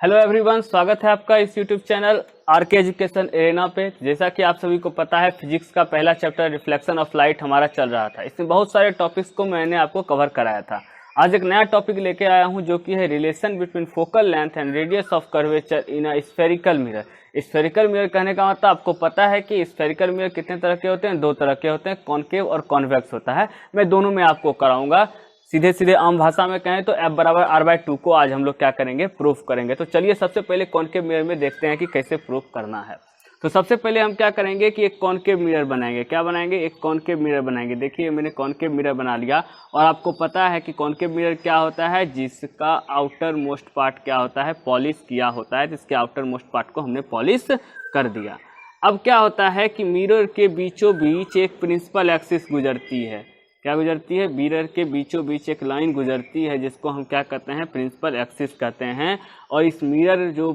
Hello everyone, स्वागत है आपका इस YouTube channel RK education arena पे। जैसा कि आप सभी को पता है, फिजिक्स का पहला चैप्टर रिफ्लेक्शन ऑफ लाइट हमारा चल रहा था। इसमें बहुत सारे टॉपिक्स को मैंने आपको कवर कराया था। आज एक नया टॉपिक लेके आया हूं जो कि है relation between focal length and radius of curvature in a spherical mirror. Spherical mirror कहने का मतलब आपको पता है कि स्फेरिकल मिरर कितने तरह के होते हैं, दो तरह के होते हैं, कॉनकेव और कॉन्वेक्स होता है। मैं दोनों में आपको कराऊंगा। सीधे सीधे आम भाषा में कहें तो F बराबर R/2 को आज हम लोग क्या करेंगे, प्रूफ करेंगे। तो चलिए सबसे पहले कॉनकेव मिरर में देखते हैं कि कैसे प्रूफ करना है। तो सबसे पहले हम क्या करेंगे कि एक कॉनकेव मिरर बनाएंगे। क्या बनाएंगे? एक कॉनकेव मिरर बनाएंगे। देखिए मैंने कॉनकेव मिरर बना लिया। और आपको पता है कि कॉनकेव मिरर क्या होता है, जिसका आउटर मोस्ट पार्ट क्या होता है, पॉलिश किया होता है। जिसके आउटर मोस्ट पार्ट को हमने पॉलिश कर दिया। अब क्या होता है कि मिरर के बीचों बीच एक प्रिंसिपल एक्सिस गुजरती है। क्या गुजरती है? मिरर के बीचों बीच एक लाइन गुजरती है जिसको हम क्या कहते हैं, प्रिंसिपल एक्सिस कहते हैं। और इस मिरर जो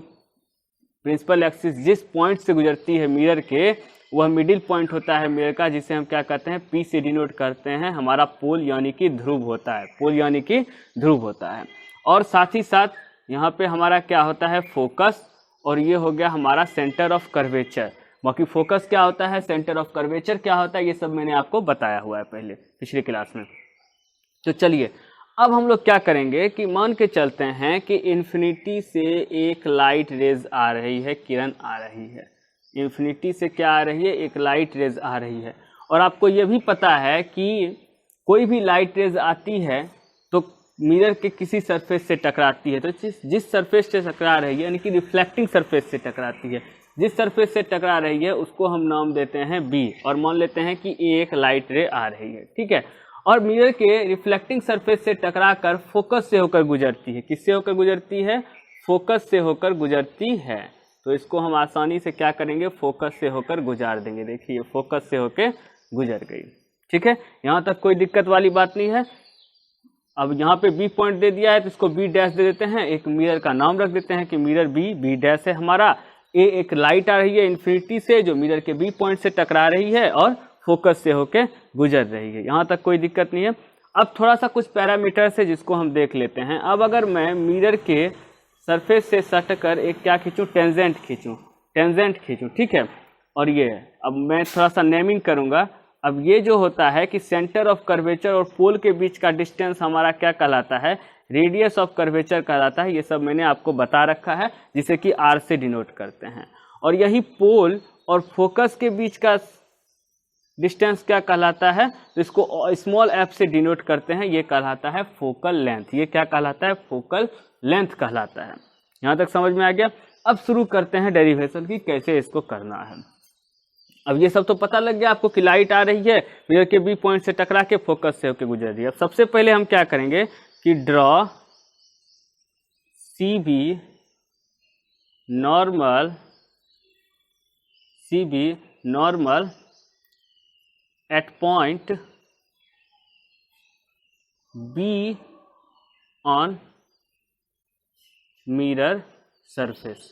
प्रिंसिपल एक्सिस जिस पॉइंट से गुजरती है मिरर के, वह मिडिल पॉइंट होता है मिरर का, जिसे हम क्या कहते हैं, P से डिनोट करते हैं। हमारा पोल यानी कि ध्रुव होता है, पोल यानी कि ध्रुव होता है। और साथ ही साथ यहाँ पे हमारा क्या होता है, फोकस। और ये हो गया हमारा सेंटर ऑफ कर्वेचर। बाकी फोकस क्या होता है, सेंटर ऑफ कर्वेचर क्या होता है, ये सब मैंने आपको बताया हुआ है पहले पिछली क्लास में। तो चलिए अब हम लोग क्या करेंगे कि मान के चलते हैं कि इन्फिनिटी से एक लाइट रेज आ रही है, किरण आ रही है। इन्फिनिटी से क्या आ रही है, एक लाइट रेज आ रही है। और आपको ये भी पता है कि कोई भी लाइट रेज आती है तो मिरर के किसी सरफेस से टकराती है। तो जिस सरफेस से टकरा रही है, यानी कि रिफ्लेक्टिंग सरफेस से टकराती है, जिस सरफेस से टकरा रही है उसको हम नाम देते हैं बी। और मान लेते हैं कि एक लाइट रे आ रही है, ठीक है। और मिरर के रिफ्लेक्टिंग सरफेस से टकराकर फोकस से होकर गुजरती है। किससे होकर गुजरती है? फोकस से होकर गुजरती है। तो इसको हम आसानी से क्या करेंगे, फोकस से होकर गुजार देंगे। देखिए फोकस से होकर गुजर गई, ठीक है। यहाँ तक कोई दिक्कत वाली बात नहीं है। अब यहाँ पे बी पॉइंट दे दिया है तो इसको बी डैश दे देते हैं। एक मिरर का नाम रख देते हैं कि मिरर बी डैश है हमारा। ए एक लाइट आ रही है इन्फिनिटी से जो मिरर के बी पॉइंट से टकरा रही है और फोकस से होके गुजर रही है। यहाँ तक कोई दिक्कत नहीं है। अब थोड़ा सा कुछ पैरामीटर्स है जिसको हम देख लेते हैं। अब अगर मैं मिरर के सरफेस से सटकर एक क्या खींचूँ, टेंजेंट खींचूँ, ठीक है। और ये अब मैं थोड़ा सा नेमिंग करूँगा। अब ये जो होता है कि सेंटर ऑफ कर्वेचर और पोल के बीच का डिस्टेंस हमारा क्या कहलाता है, रेडियस ऑफ कर्वेचर कहलाता है। ये सब मैंने आपको बता रखा है, जिसे कि R से डिनोट करते हैं। और यही पोल और फोकस के बीच का डिस्टेंस क्या कहलाता है, तो इसको स्मॉल f से डिनोट करते हैं। ये कहलाता है फोकल लेंथ। ये क्या कहलाता है, फोकल लेंथ कहलाता है। यहाँ तक समझ में आ गया। अब शुरू करते हैं डेरिवेशन की, कैसे इसको करना है। अब ये सब तो पता लग गया आपको कि लाइट आ रही है, मिरर के बी पॉइंट से टकरा के फोकस से होकर गुजर रही है। अब सबसे पहले हम क्या करेंगे कि draw C B normal at point B on mirror surface.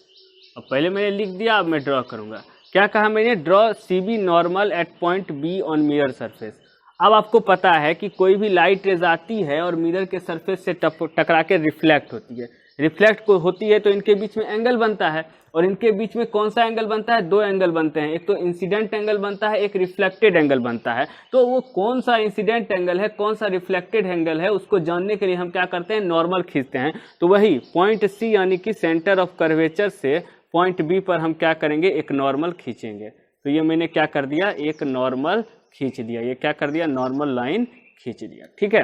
अब पहले मैंने लिख दिया, अब मैं ड्रॉ करूंगा। क्या कहा मैंने? Draw C B normal at point B on mirror surface. अब आपको पता है कि कोई भी लाइट रेज आती है और मिरर के सरफेस से टकरा के रिफ्लेक्ट होती है। रिफ्लेक्ट को होती है तो इनके बीच में एंगल बनता है। और इनके बीच में कौन सा एंगल बनता है? दो एंगल बनते हैं। एक तो इंसिडेंट एंगल बनता है, एक रिफ्लेक्टेड एंगल बनता है। तो वो कौन सा इंसिडेंट एंगल है, कौन सा रिफ्लेक्टेड एंगल है, उसको जानने के लिए हम क्या करते हैं, नॉर्मल खींचते हैं। तो वही पॉइंट सी यानी कि सेंटर ऑफ कर्वेचर से पॉइंट बी पर हम क्या करेंगे, एक नॉर्मल खींचेंगे। तो ये मैंने क्या कर दिया, एक नॉर्मल खींच दिया। ये क्या कर दिया, नॉर्मल लाइन खींच दिया, ठीक है।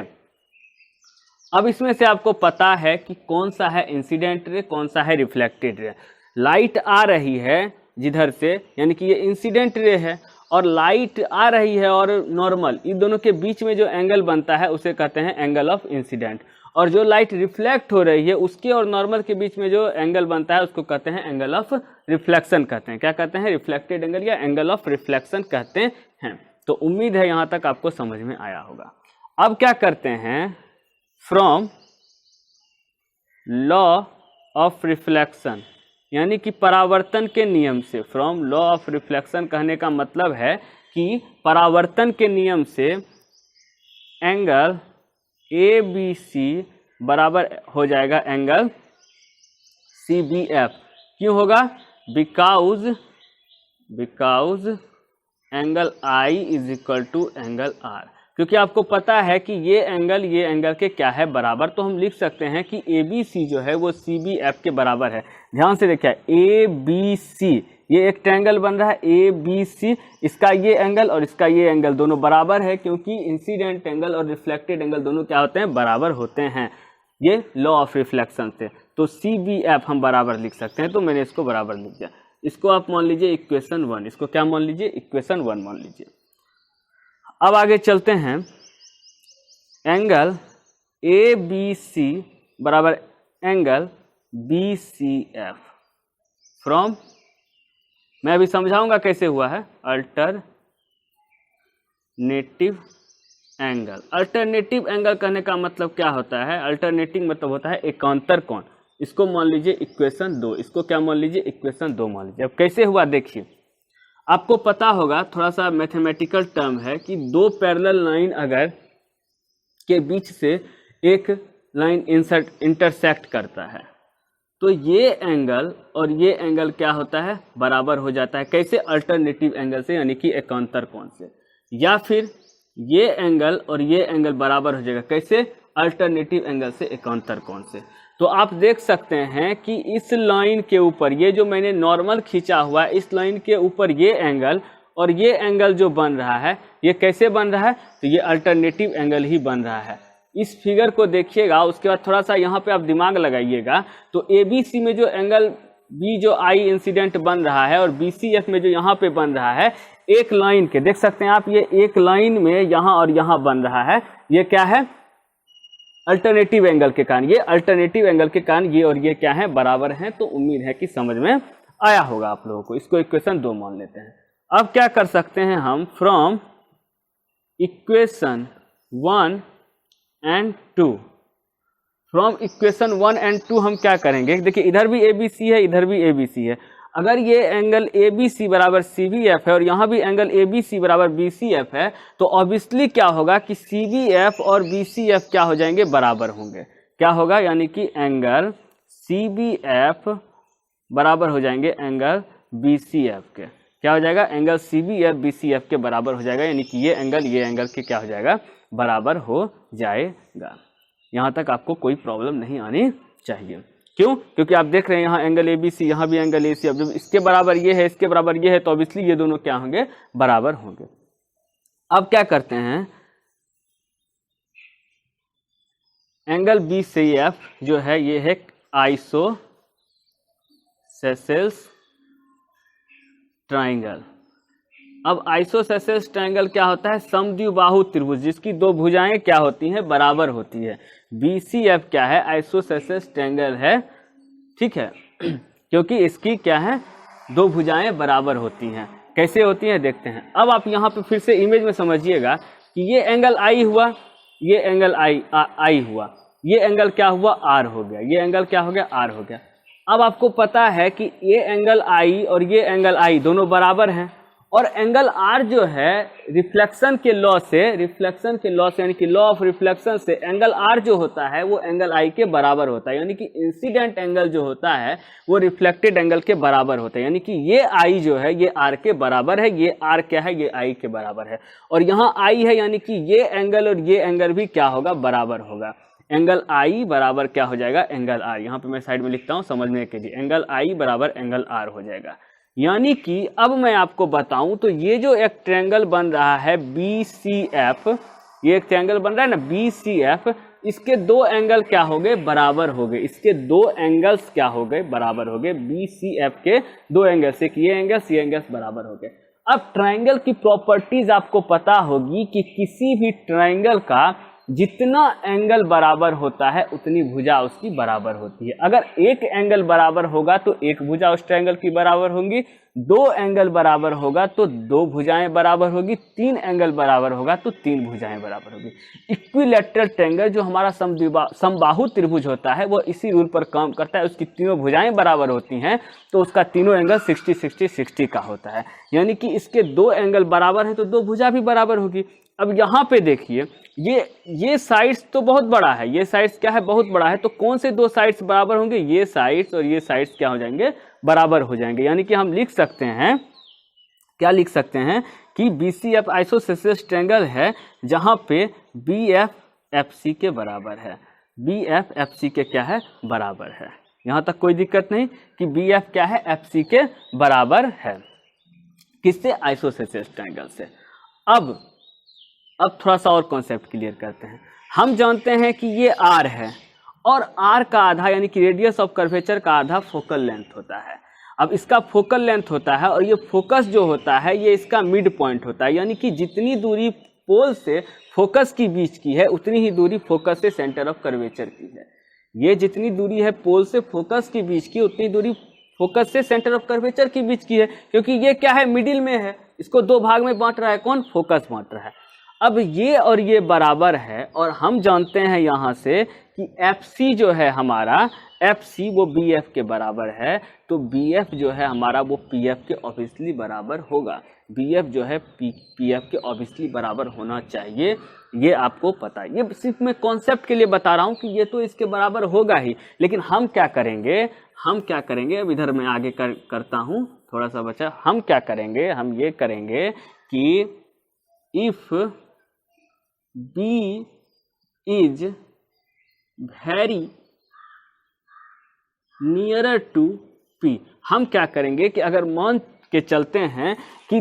अब इसमें से आपको पता है कि कौन सा है इंसिडेंट रे, कौन सा है रिफ्लेक्टेड रे। लाइट आ रही है जिधर से, यानी कि ये इंसिडेंट रे है। और लाइट आ रही है और नॉर्मल, इन दोनों के बीच में जो एंगल बनता है उसे कहते हैं एंगल ऑफ इंसिडेंट। और जो लाइट रिफ्लेक्ट हो रही है उसके और नॉर्मल के बीच में जो एंगल बनता है उसको कहते हैं एंगल ऑफ रिफ्लेक्शन कहते हैं। क्या कहते हैं? रिफ्लेक्टेड एंगल या एंगल ऑफ रिफ्लेक्शन कहते हैं। तो उम्मीद है यहाँ तक आपको समझ में आया होगा। अब क्या करते हैं, फ्रॉम लॉ ऑफ रिफ्लेक्शन यानी कि परावर्तन के नियम से, फ्रॉम लॉ ऑफ रिफ्लेक्शन कहने का मतलब है कि परावर्तन के नियम से एंगल ए बी सी बराबर हो जाएगा एंगल CBF क्यों होगा? Because angle I is equal to angle R, क्योंकि आपको पता है कि ये एंगल के क्या है? बराबर। तो हम लिख सकते हैं कि ABC जो है वो CBF के बराबर है। ध्यान से देखिए, ABC ये एक ट्रायंगल बन रहा है ABC, इसका ये एंगल और इसका ये एंगल दोनों बराबर है, क्योंकि इंसिडेंट एंगल और रिफ्लेक्टेड एंगल दोनों क्या होते हैं? बराबर होते हैं, ये लॉ ऑफ रिफ्लेक्शन से। तो CBF हम बराबर लिख सकते हैं, तो मैंने इसको बराबर लिख दिया। इसको आप मान लीजिए इक्वेशन 1, इसको क्या मान लीजिए? इक्वेशन 1 मान लीजिए। अब आगे चलते हैं, एंगल ABC बराबर एंगल BCF फ्रॉम, मैं अभी समझाऊंगा कैसे हुआ है, अल्टरनेटिव एंगल। अल्टरनेटिव एंगल कहने का मतलब क्या होता है? अल्टरनेटिव मतलब होता है एकांतर कोण। इसको मान लीजिए इक्वेशन 2, इसको क्या मान लीजिए? इक्वेशन 2 मान लीजिए। अब कैसे हुआ देखिए, आपको पता होगा, थोड़ा सा मैथमेटिकल टर्म है कि दो पैरेलल लाइन अगर के बीच से एक लाइन इंटरसेक्ट करता है तो ये एंगल और ये एंगल क्या होता है? बराबर हो जाता है। कैसे? अल्टरनेटिव एंगल से, यानी कि एकांतर कोण से। या फिर ये एंगल और ये एंगल बराबर हो जाएगा, कैसे? अल्टरनेटिव एंगल से, एकांतर कोण से। तो आप देख सकते हैं कि इस लाइन के ऊपर, ये जो मैंने नॉर्मल खींचा हुआ है, इस लाइन के ऊपर ये एंगल और ये एंगल जो बन रहा है, ये कैसे बन रहा है? तो ये अल्टरनेटिव एंगल ही बन रहा है। इस फिगर को देखिएगा, उसके बाद थोड़ा सा यहाँ पे आप दिमाग लगाइएगा। तो ABC में जो एंगल B जो I इंसिडेंट बन रहा है और BCF में जो यहाँ पे बन रहा है, एक लाइन के देख सकते हैं आप, ये एक लाइन में यहाँ और यहाँ बन रहा है। ये क्या है? अल्टरनेटिव एंगल के कारण। ये अल्टरनेटिव एंगल के कारण ये और ये क्या है? बराबर हैं। तो उम्मीद है कि समझ में आया होगा आप लोगों को। इसको इक्वेशन 2 मान लेते हैं। अब क्या कर सकते हैं हम? From equation 1 and 2, from equation 1 and 2 हम क्या करेंगे? देखिए, इधर भी ABC है, इधर भी ABC है। अगर ये एंगल ABC बराबर CBF है और यहाँ भी एंगल ABC बराबर BCF है, तो ऑब्वियसली क्या होगा कि CBF और BCF क्या हो जाएंगे? बराबर होंगे। क्या होगा? यानी कि एंगल CBF बराबर हो जाएंगे एंगल BCF के। क्या हो जाएगा? एंगल CBF BCF के बराबर हो जाएगा, यानी कि ये एंगल के क्या हो जाएगा? बराबर हो जाएगा। यहाँ तक आपको कोई प्रॉब्लम नहीं आनी चाहिए। क्यों? क्योंकि आप देख रहे हैं यहाँ एंगल ABC, यहाँ भी एंगल AC। अब जब इसके बराबर ये है, इसके बराबर ये है, तो ऑब्वियसली ये दोनों क्या होंगे? बराबर होंगे। अब क्या करते हैं, एंगल BCF जो है ये है आइसोसेलेस ट्राइंगल। अब आइसोसेलेस ट्राइंगल क्या होता है? समद्विबाहु त्रिभुज जिसकी दो भुजाएं क्या होती हैं? बराबर होती है। BCF क्या है? आइसोसेलेस ट्राइंगल है, ठीक है, क्योंकि इसकी क्या है? दो भुजाएं बराबर होती हैं। कैसे होती हैं देखते हैं। अब आप यहाँ पे फिर से इमेज में समझिएगा कि ये एंगल I हुआ, ये एंगल I हुआ, ये एंगल क्या हुआ? R हो गया, ये एंगल क्या हो गया? R हो गया। अब आपको पता है कि ये एंगल I और ये एंगल I दोनों बराबर हैं, और एंगल R जो है रिफ्लेक्शन के लॉ से यानी कि लॉ ऑफ रिफ्लेक्शन से एंगल R जो होता है वो एंगल I के बराबर होता है। यानी कि इंसिडेंट एंगल जो होता है वो रिफ्लेक्टेड एंगल के बराबर होता है। यानी कि ये I जो है ये R के बराबर है, ये R क्या है? ये I के बराबर है। और यहाँ I है, यानी कि ये एंगल और ये एंगल भी क्या होगा? बराबर होगा। एंगल I बराबर क्या हो जाएगा? Angle R। यहाँ पे मैं साइड में लिखता हूँ समझने के लिए, एंगल I बराबर एंगल R हो जाएगा। यानी कि अब मैं आपको बताऊं तो ये जो एक ट्रायंगल बन रहा है BCF, ये एक ट्रायंगल बन रहा है ना BCF, इसके दो एंगल क्या हो गए? बराबर हो गए। इसके दो एंगल्स क्या हो गए? बराबर हो गए। BCF के दो एंगल्स, एक ये एंगल्स बराबर हो गए। अब ट्रायंगल की प्रॉपर्टीज आपको पता होगी कि किसी भी ट्रायंगल का जितना एंगल बराबर होता है उतनी भुजा उसकी बराबर होती है। अगर एक एंगल बराबर होगा तो एक भुजा उस ट्रायंगल की बराबर होगी, दो एंगल बराबर होगा तो दो भुजाएं बराबर होगी, तीन एंगल बराबर होगा तो तीन भुजाएं बराबर होगी। इक्विलैटरल ट्रायंगल जो हमारा समबाहु त्रिभुज होता है वो इसी रूल पर काम करता है। उसकी तीनों भुजाएं बराबर होती हैं तो उसका तीनों एंगल 60 60 60 का होता है। यानी कि इसके दो एंगल बराबर हैं तो दो भुजा भी बराबर होगी। अब यहाँ पे देखिए ये साइड्स तो बहुत बड़ा है, ये साइड्स क्या है, बहुत बड़ा है। तो कौन से दो साइड्स बराबर होंगे, ये साइड्स और ये साइड्स क्या हो जाएंगे, बराबर हो जाएंगे। यानी कि हम लिख सकते हैं, क्या लिख सकते हैं कि BCF आइसोसेलेस ट्रायंगल है जहां पे BF FC के बराबर है, BF FC के क्या है, बराबर है। यहां तक कोई दिक्कत नहीं कि BF क्या है, FC के बराबर है। किससे, आइसोसेलेस ट्रायंगल से। अब थोड़ा सा और कॉन्सेप्ट क्लियर करते हैं। हम जानते हैं कि ये R है और R का आधा यानी कि रेडियस ऑफ कर्वेचर का आधा फोकल लेंथ होता है। अब इसका फोकल लेंथ होता है और ये फोकस जो होता है ये इसका मिड पॉइंट होता है, यानी कि जितनी दूरी पोल से फोकस की बीच की है उतनी ही दूरी फोकस से सेंटर ऑफ कर्वेचर की है। ये जितनी दूरी है पोल से फोकस की बीच की, उतनी दूरी फोकस से सेंटर ऑफ कर्वेचर की बीच की है, क्योंकि ये क्या है, मिडिल में है। इसको दो भाग में बांट रहा है कौन, फोकस बांट रहा है। अब ये और ये बराबर है और हम जानते हैं यहाँ से कि FC जो है हमारा, FC वो BF के बराबर है। तो BF जो है हमारा वो PF के ऑब्वियसली बराबर होगा। BF जो है PF के ऑब्वियसली बराबर होना चाहिए, ये आपको पता है। ये सिर्फ मैं कॉन्सेप्ट के लिए बता रहा हूँ कि ये तो इसके बराबर होगा ही। लेकिन हम क्या करेंगे, अब इधर मैं आगे करता हूँ, थोड़ा सा बचा। हम क्या करेंगे, हम ये करेंगे कि if B is very nearer to P, हम क्या करेंगे कि अगर मान के चलते हैं कि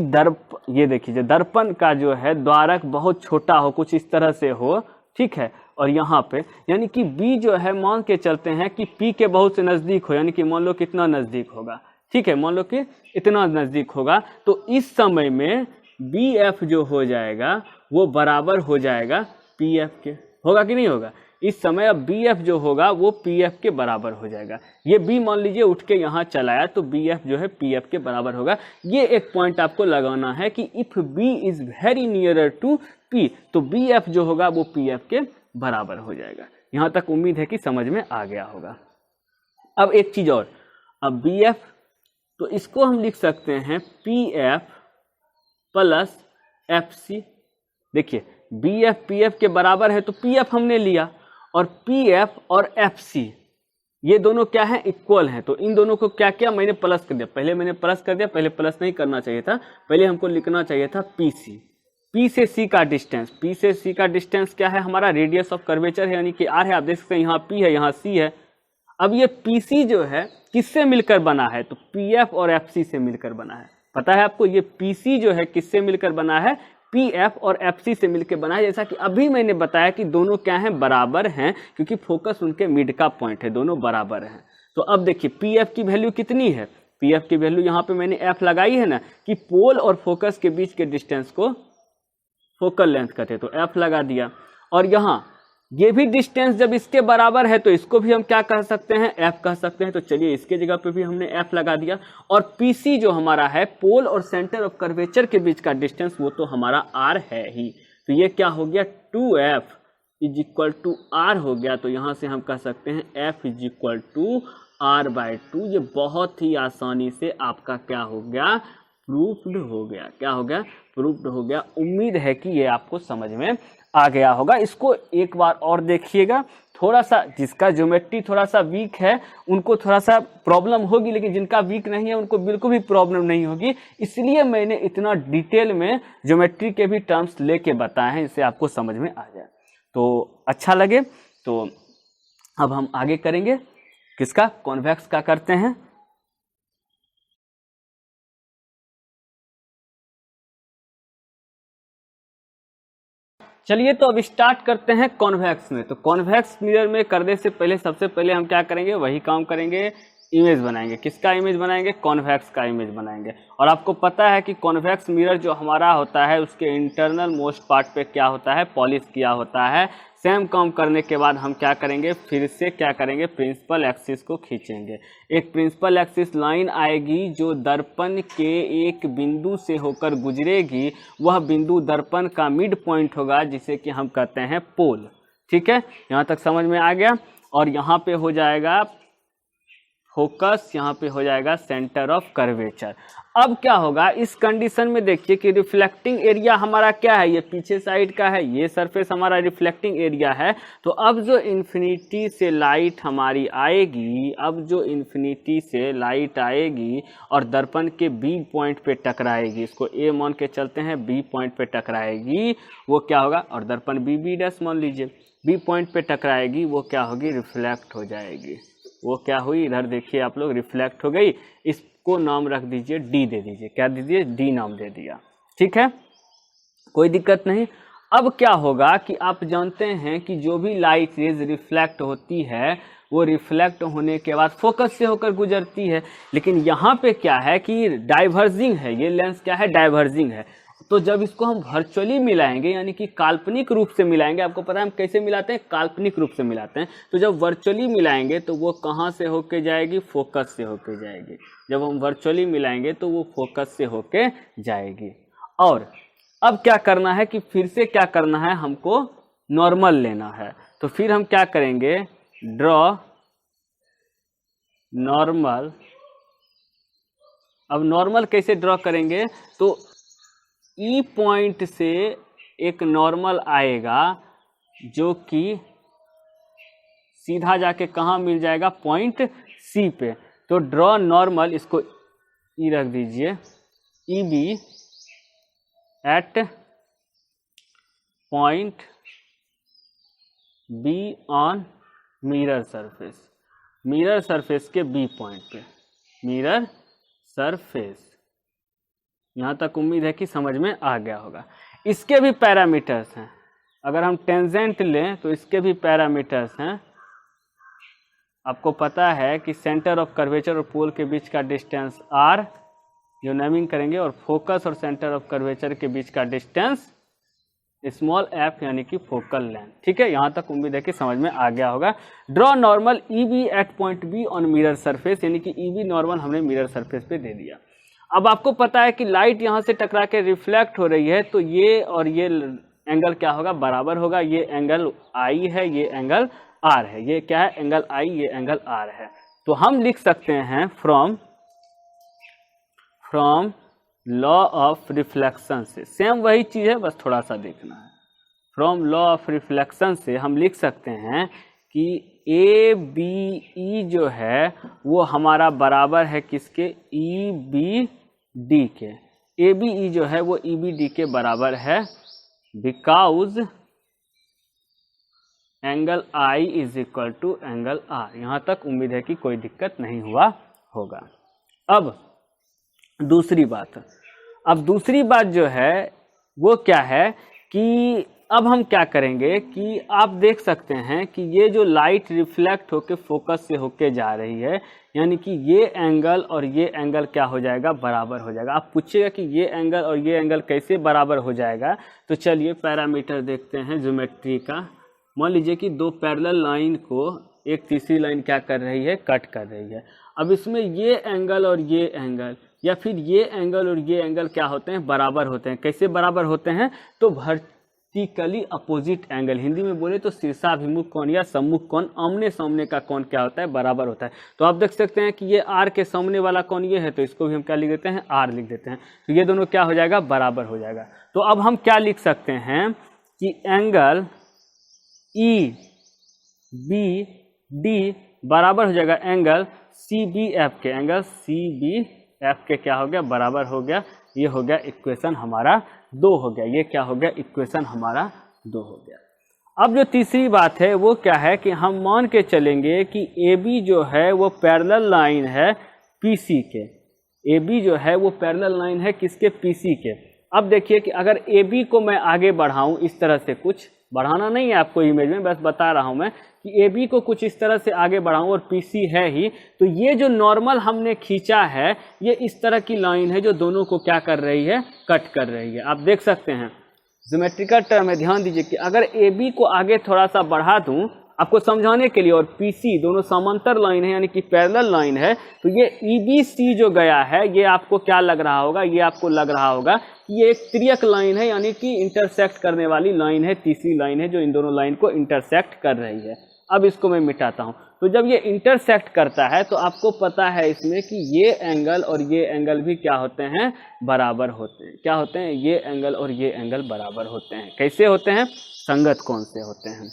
ये देखिए दर्पण का जो है द्वारक बहुत छोटा हो, कुछ इस तरह से हो, ठीक है। और यहाँ पे यानी कि B जो है मान के चलते हैं कि P के बहुत से नज़दीक हो, यानी कि मान लो कितना नज़दीक होगा, ठीक है, मान लो कि इतना नज़दीक होगा। तो इस समय में BF जो हो जाएगा वो बराबर हो जाएगा PF के, होगा कि नहीं होगा। इस समय अब BF जो होगा वो PF के बराबर हो जाएगा। ये B मान लीजिए उठ के यहाँ चला आया तो BF जो है PF के बराबर होगा। ये एक पॉइंट आपको लगाना है कि if B is very nearer to P, तो BF जो होगा वो PF के बराबर हो जाएगा। यहाँ तक उम्मीद है कि समझ में आ गया होगा। अब एक चीज और, अब BF तो इसको हम लिख सकते हैं PF प्लस FC। देखिए BF PF के बराबर है तो PF हमने लिया, और PF और FC ये दोनों क्या है, इक्वल हैं। तो इन दोनों को क्या किया, मैंने प्लस कर दिया। पहले मैंने प्लस कर दिया, पहले प्लस नहीं करना चाहिए था, पहले हमको लिखना चाहिए था PC। P से C का डिस्टेंस, P से C का डिस्टेंस क्या है हमारा, रेडियस ऑफ कर्वेचर है, यानी कि R है। आप देख सकते हैं यहाँ P है, यहाँ C है। अब ये PC जो है किससे मिलकर बना है, तो PF और FC से मिलकर बना है। पता है आपको, ये PC जो है किससे मिलकर बना है, PF और FC से मिलकर बना है। जैसा कि अभी मैंने बताया कि दोनों क्या हैं, बराबर हैं, क्योंकि फोकस उनके मिड का पॉइंट है, दोनों बराबर हैं। तो अब देखिए PF की वैल्यू कितनी है, PF की वैल्यू यहाँ पे मैंने F लगाई है ना, कि पोल और फोकस के बीच के डिस्टेंस को फोकल लेंथ कहते हैं, तो F लगा दिया। और यहाँ ये भी डिस्टेंस जब इसके बराबर है तो इसको भी हम क्या कह सकते हैं, F कह सकते हैं। तो चलिए इसके जगह पे भी हमने F लगा दिया। और PC जो हमारा है पोल और सेंटर ऑफ कर्वेचर के बीच का डिस्टेंस, वो तो हमारा R है ही। तो ये क्या हो गया, 2F is equal to R हो गया। तो यहाँ से हम कह सकते हैं F is equal to R/2। ये बहुत ही आसानी से आपका क्या हो गया, प्रूफ्ड हो गया। क्या हो गया, प्रूफ्ड हो गया। उम्मीद है कि ये आपको समझ में आ गया होगा। इसको एक बार और देखिएगा, थोड़ा सा जिसका ज्योमेट्री थोड़ा सा वीक है उनको थोड़ा सा प्रॉब्लम होगी, लेकिन जिनका वीक नहीं है उनको बिल्कुल भी प्रॉब्लम नहीं होगी। इसलिए मैंने इतना डिटेल में ज्योमेट्री के भी टर्म्स लेके बताए हैं, इससे आपको समझ में आ जाए। तो अच्छा लगे तो अब हम आगे करेंगे, किसका, कॉन्वेक्स का करते हैं। चलिए तो अब स्टार्ट करते हैं कॉन्वेक्स में। तो कॉन्वेक्स मिरर में करने से पहले सबसे पहले हम क्या करेंगे, वही काम करेंगे, इमेज बनाएंगे। किसका इमेज बनाएंगे, कॉन्वेक्स का इमेज बनाएंगे। और आपको पता है कि कॉन्वेक्स मिरर जो हमारा होता है उसके इंटरनल मोस्ट पार्ट पे क्या होता है, पॉलिश किया होता है। सेम काम करने के बाद हम क्या करेंगे, फिर से क्या करेंगे, प्रिंसिपल एक्सिस को खींचेंगे। एक प्रिंसिपल एक्सिस लाइन आएगी जो दर्पण के एक बिंदु से होकर गुजरेगी। वह बिंदु दर्पण का मिड पॉइंट होगा, जिसे कि हम कहते हैं पोल। ठीक है, यहाँ तक समझ में आ गया। और यहाँ पे हो जाएगा फोकस यहाँ पे हो जाएगा सेंटर ऑफ कर्वेचर। अब क्या होगा इस कंडीशन में, देखिए कि रिफ्लेक्टिंग एरिया हमारा क्या है, ये पीछे साइड का है, ये सरफेस हमारा रिफ्लेक्टिंग एरिया है। तो अब जो इन्फिनिटी से लाइट हमारी आएगी, अब जो इन्फिनिटी से लाइट आएगी और दर्पण के बी पॉइंट पे टकराएगी, इसको ए मान के चलते हैं, बी पॉइंट पे टकराएगी, वो क्या होगा, और दर्पण बी बी डैश मान लीजिए, बी पॉइंट पे टकराएगी, वो क्या होगी, रिफ्लेक्ट हो जाएगी। वो क्या हुई, इधर देखिए आप लोग, रिफ्लेक्ट हो गई। इसको नाम रख दीजिए डी दे दीजिए, क्या दीजिए, डी नाम दे दिया, ठीक है, कोई दिक्कत नहीं। अब क्या होगा कि आप जानते हैं कि जो भी लाइट रेज रिफ्लेक्ट होती है वो रिफ्लेक्ट होने के बाद फोकस से होकर गुजरती है, लेकिन यहाँ पे क्या है कि डाइवर्जिंग है, ये लेंस क्या है, डाइवर्जिंग है। तो जब इसको हम वर्चुअली मिलाएंगे, यानी कि काल्पनिक रूप से मिलाएंगे, आपको पता है हम कैसे मिलाते हैं, काल्पनिक रूप से मिलाते हैं, तो जब वर्चुअली मिलाएंगे तो वो कहाँ से होके जाएगी, फोकस से होके जाएगी। जब हम वर्चुअली मिलाएंगे तो वो फोकस से होके जाएगी। और अब क्या करना है कि फिर से क्या करना है, हमको नॉर्मल लेना है। तो फिर हम क्या करेंगे, ड्रॉ नॉर्मल। अब नॉर्मल कैसे ड्रॉ करेंगे, तो ई पॉइंट से एक नॉर्मल आएगा जो कि सीधा जाके कहाँ मिल जाएगा, पॉइंट सी पे। तो ड्रॉ नॉर्मल, इसको ई रख दीजिए, E B at point B on mirror surface, mirror surface के बी पॉइंट पे, मिरर सरफेस। यहाँ तक उम्मीद है कि समझ में आ गया होगा। इसके भी पैरामीटर्स हैं, अगर हम टेंजेंट लें तो इसके भी पैरामीटर्स हैं। आपको पता है कि सेंटर ऑफ कर्वेचर और पोल के बीच का डिस्टेंस r, जो नेमिंग करेंगे, और फोकस और सेंटर ऑफ कर्वेचर के बीच का डिस्टेंस स्मॉल f, यानी कि फोकल लेंथ। ठीक है, यहाँ तक उम्मीद है कि समझ में आ गया होगा। Draw normal E B at point B on mirror surface, यानी कि ई बी नॉर्मल हमने मिरर सरफेस पे दे दिया। अब आपको पता है कि लाइट यहाँ से टकरा के रिफ्लेक्ट हो रही है, तो ये और ये एंगल क्या होगा, बराबर होगा। ये एंगल आई है, ये एंगल आर है, ये क्या है, एंगल आई, ये एंगल आर है। तो हम लिख सकते हैं फ्रॉम लॉ ऑफ रिफ्लेक्शन से, सेम वही चीज है, बस थोड़ा सा देखना है। फ्रॉम लॉ ऑफ रिफ्लेक्शन से हम लिख सकते हैं कि ए बी ई जो है वो हमारा बराबर है किसके, ई बी डी के। ए बी ई जो है वो ई बी डी के बराबर है, because angle I is equal to angle R. यहाँ तक उम्मीद है कि कोई दिक्कत नहीं हुआ होगा। अब दूसरी बात जो है वो क्या है कि अब हम क्या करेंगे कि आप देख सकते हैं कि ये जो लाइट रिफ्लेक्ट होके फोकस से होके जा रही है, यानी कि ये एंगल और ये एंगल क्या हो जाएगा, बराबर हो जाएगा। आप पूछिएगा कि ये एंगल और ये एंगल कैसे बराबर हो जाएगा, तो चलिए पैरामीटर देखते हैं ज्योमेट्री का। मान लीजिए कि दो पैरेलल लाइन को एक तीसरी लाइन क्या कर रही है, कट कर रही है। अब इसमें ये एंगल और ये एंगल, या फिर ये एंगल और ये एंगल क्या होते हैं, बराबर होते हैं। कैसे बराबर होते हैं, तो वर्टिकली अपोजिट एंगल, हिंदी में बोले तो शीर्षाभिमुख कोण या सम्मुख कोण, आमने सामने का कोण क्या होता है, बराबर होता है। तो आप देख सकते हैं कि ये आर के सामने वाला कोण ये है, तो इसको भी हम क्या लिख देते हैं, आर लिख देते हैं। तो ये दोनों क्या हो जाएगा, बराबर हो जाएगा। तो अब हम क्या लिख सकते हैं कि एंगल ई बी डी बराबर हो जाएगा एंगल सी बी एफ के, एंगल सी बी एफ के क्या हो गया, बराबर हो गया। ये हो गया इक्वेशन हमारा 2 हो गया, ये क्या हो गया, इक्वेशन हमारा 2 हो गया। अब जो तीसरी बात है वो क्या है कि हम मान के चलेंगे कि ए बी जो है वो पैरेलल लाइन है पी सी के। ए बी जो है वो पैरेलल लाइन है किसके, पी सी के। अब देखिए कि अगर ए बी को मैं आगे बढ़ाऊं, इस तरह से, कुछ बढ़ाना नहीं है आपको इमेज में, बस बता रहा हूं मैं कि ए बी को कुछ इस तरह से आगे बढ़ाऊं, और पी सी है ही, तो ये जो नॉर्मल हमने खींचा है ये इस तरह की लाइन है जो दोनों को क्या कर रही है, कट कर रही है। आप देख सकते हैं ज्योमेट्रिकल टर्म में ध्यान दीजिए कि अगर ए बी को आगे थोड़ा सा बढ़ा दूं आपको समझाने के लिए, और पी सी दोनों समांतर लाइन है यानी कि पैरेलल लाइन है, तो ये ई बी सी जो गया है ये आपको क्या लग रहा होगा, ये आपको लग रहा होगा कि ये एक त्रियक लाइन है, यानी कि इंटरसेक्ट करने वाली लाइन है, तीसरी लाइन है जो इन दोनों लाइन को इंटरसेक्ट कर रही है। अब इसको मैं मिटाता हूँ। तो जब ये इंटरसेक्ट करता है तो आपको पता है इसमें कि ये एंगल और ये एंगल भी क्या होते हैं, बराबर होते हैं। क्या होते हैं, ये एंगल और ये एंगल बराबर होते हैं। कैसे होते हैं, संगत कोण से होते हैं।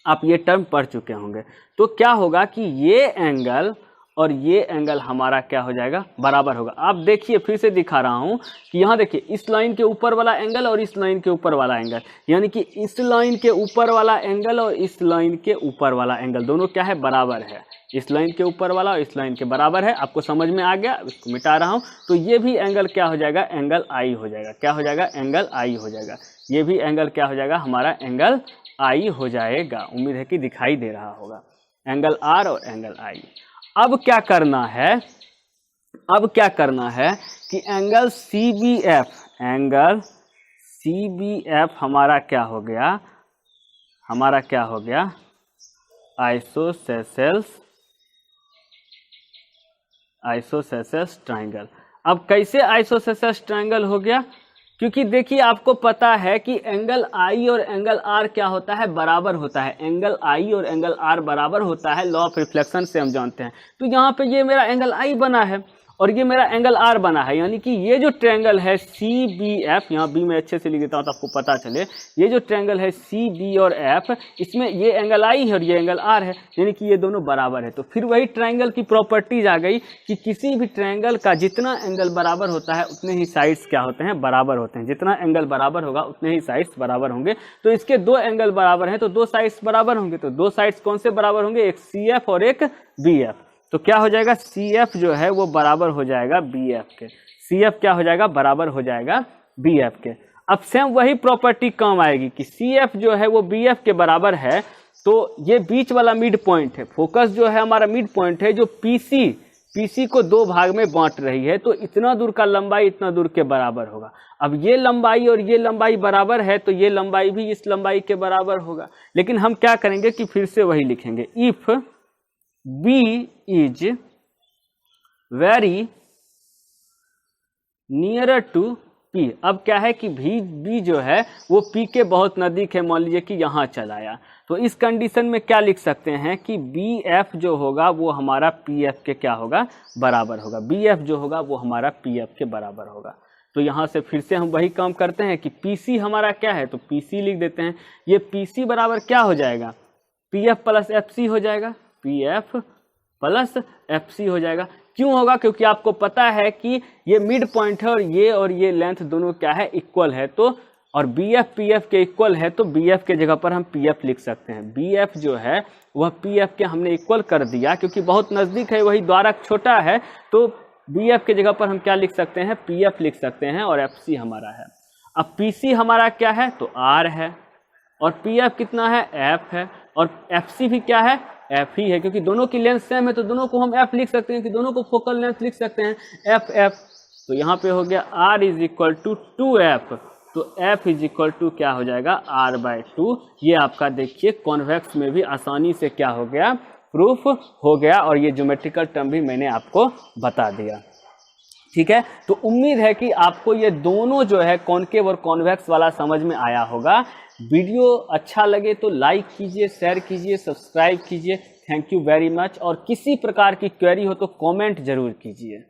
आप ये टर्म पढ़ चुके होंगे। तो क्या होगा कि ये एंगल और ये एंगल हमारा क्या हो जाएगा, बराबर होगा। आप देखिए फिर से दिखा रहा हूं कि यहाँ देखिए इस लाइन के ऊपर वाला एंगल और इस लाइन के ऊपर वाला एंगल, यानी कि इस लाइन के ऊपर वाला एंगल और इस लाइन के ऊपर वाला एंगल दोनों क्या है, बराबर है। इस लाइन के ऊपर वाला और इस लाइन के बराबर है। आपको समझ में आ गया, इसको मिटा रहा हूँ। तो ये भी एंगल क्या हो जाएगा, एंगल आई हो जाएगा। क्या हो जाएगा, एंगल आई हो जाएगा। ये भी एंगल क्या हो जाएगा, हमारा एंगल आई हो जाएगा। उम्मीद है कि दिखाई दे रहा होगा, एंगल आर और एंगल आई। अब क्या करना है, अब क्या करना है कि एंगल सी बी एफ हमारा क्या हो गया, हमारा क्या हो गया, आइसोसेलेस ट्राइंगल। अब कैसे आइसोसेलेस ट्राइंगल हो गया, क्योंकि देखिए आपको पता है कि एंगल आई और एंगल आर क्या होता है, बराबर होता है। एंगल आई और एंगल आर बराबर होता है, लॉ ऑफ रिफ्लेक्शन से हम जानते हैं। तो यहाँ पे ये मेरा एंगल आई बना है और ये मेरा एंगल आर बना है, यानी कि ये जो ट्रायंगल है सी बी एफ, यहाँ बी में अच्छे से लिख देता हूँ तो आपको पता चले, ये जो ट्रायंगल है सी बी और एफ, इसमें ये एंगल आई है और ये एंगल आर है, यानी कि ये दोनों बराबर है। तो फिर वही ट्रायंगल की प्रॉपर्टीज आ गई कि किसी भी ट्रायंगल का जितना एंगल बराबर होता है उतने ही साइड्स क्या होते हैं, बराबर होते हैं। जितना एंगल बराबर होगा उतने ही साइड्स बराबर होंगे। तो इसके दो एंगल बराबर हैं तो दो साइड्स बराबर होंगे। तो दो साइड्स कौन से बराबर होंगे, एक सी एफ और एक बी एफ। तो क्या हो जाएगा, सी एफ जो है वो बराबर हो जाएगा बी एफ के। सी एफ क्या हो जाएगा, बराबर हो जाएगा बी एफ के। अब सेम वही प्रॉपर्टी काम आएगी कि सी एफ जो है वो बी एफ के बराबर है, तो ये बीच वाला मिड पॉइंट है, फोकस जो है हमारा मिड पॉइंट है, जो पीसी को दो भाग में बांट रही है, तो इतना दूर का लंबाई इतना दूर के बराबर होगा। अब ये लंबाई और ये लंबाई बराबर है तो ये लंबाई भी इस लंबाई के बराबर होगा। लेकिन हम क्या करेंगे कि फिर से वही लिखेंगे, if B is very nearer to P। अब क्या है कि B जो है वो P के बहुत नज़दीक है, मान लीजिए कि यहाँ चला आया, तो इस कंडीशन में क्या लिख सकते हैं कि BF जो होगा वो हमारा PF के क्या होगा, बराबर होगा। BF जो होगा वो हमारा PF के बराबर होगा। तो यहाँ से फिर से हम वही काम करते हैं कि PC हमारा क्या है, तो PC लिख देते हैं। ये PC बराबर क्या हो जाएगा, PF प्लस FC हो जाएगा, PF प्लस FC हो जाएगा। क्यों होगा, क्योंकि आपको पता है कि ये मिड पॉइंट है और ये लेंथ दोनों क्या है, इक्वल है। तो और BF PF के इक्वल है तो BF के जगह पर हम PF लिख सकते हैं। BF जो है वह PF के हमने इक्वल कर दिया, क्योंकि बहुत नज़दीक है, वही द्वारक छोटा है, तो BF के जगह पर हम क्या लिख सकते हैं, PF लिख सकते हैं और FC हमारा है। अब PC हमारा क्या है, तो R है, और PF कितना है, F है, और FC भी क्या है, F ही है, क्योंकि दोनों की लेंथ सेम है तो दोनों को हम F लिख सकते हैं, कि दोनों को फोकल लेंथ लिख सकते हैं F। तो यहाँ पे हो गया R is equal to 2F, तो F इज इक्वल टू क्या हो जाएगा, R/2। ये आपका देखिए कॉन्वेक्स में भी आसानी से क्या हो गया, प्रूफ हो गया, और ये ज्योमेट्रिकल टर्म भी मैंने आपको बता दिया। ठीक है, तो उम्मीद है कि आपको ये दोनों जो है कॉनकेव और कॉन्वेक्स वाला समझ में आया होगा। वीडियो अच्छा लगे तो लाइक कीजिए, शेयर कीजिए, सब्सक्राइब कीजिए। Thank you very much. और किसी प्रकार की क्वेरी हो तो कमेंट जरूर कीजिए।